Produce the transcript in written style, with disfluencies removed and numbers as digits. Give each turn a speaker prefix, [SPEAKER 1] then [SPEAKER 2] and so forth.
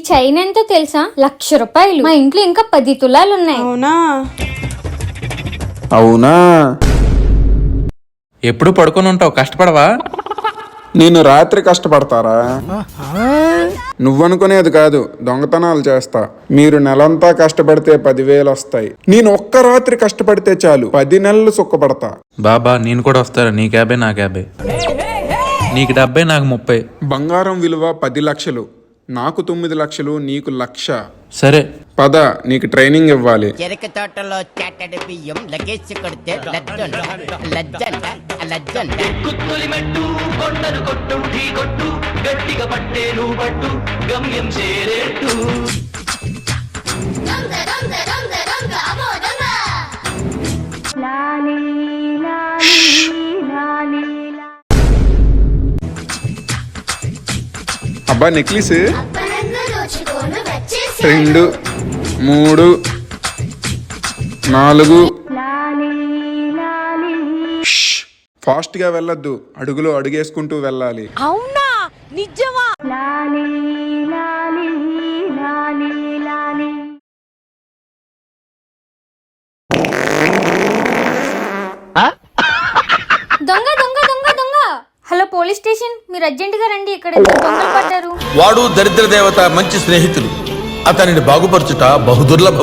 [SPEAKER 1] Chain ఎంతో తెలుసా? 1,00,000 రూపాయలు. మా ఇంట్లో ఇంకా 10 తులాలు ఉన్నాయి.
[SPEAKER 2] అవునా?
[SPEAKER 3] అవునా?
[SPEAKER 4] ఎప్పుడు పడుకొని ఉంటావు, కష్టపడవా?
[SPEAKER 3] నేను రాత్రి కష్టపడతారా? నువ్వనుకునేది కాదు, దొంగతనాలు చేస్తా. మీరు నెలంతా కష్టపడితే 10,000 వస్తాయి. నేను ఒక్క రాత్రి కష్టపడితే చాలు 10 నెలలు సుఖపడతా.
[SPEAKER 4] బాబా నేను కూడా వస్తారా? నీకు 50 నాకు 50. నీకు 70 నాకు 30.
[SPEAKER 3] బంగారం విలువ 10 లక్షలు, నాకు 9 లక్షలు, నీకు 1,00,000.
[SPEAKER 4] సరే
[SPEAKER 3] పద, నీకు ట్రైనింగ్ ఇవ్వాలి.
[SPEAKER 5] చెరుకు తోటలో చాటడి బియ్యం లగేసి కొడితే లజ్జంట
[SPEAKER 6] కుత్తులి మెట్టు కొండను కొట్టు ఢీ కొట్టు గట్టిగా పట్టేను పట్టు గమ్యం చేరేట్టు.
[SPEAKER 3] అబ్బా నెక్లెస్ 2 3 4. ఫాస్ట్ గా వెళ్ళొద్దు, అడుగులో అడుగేసుకుంటూ వెళ్ళాలి.
[SPEAKER 2] అవునా? నిజమా?
[SPEAKER 1] దొంగ దొంగ దొంగ దొంగ. హలో పోలీస్ స్టేషన్, మీరు అర్జెంట్ గా రండి, ఇక్కడ 2 దొంగలు పడ్డారు.
[SPEAKER 7] వాడు దరిద్ర దేవత మంచి స్నేహితులు. అతనిని బాగుపరచుట బహుదుర్లభం.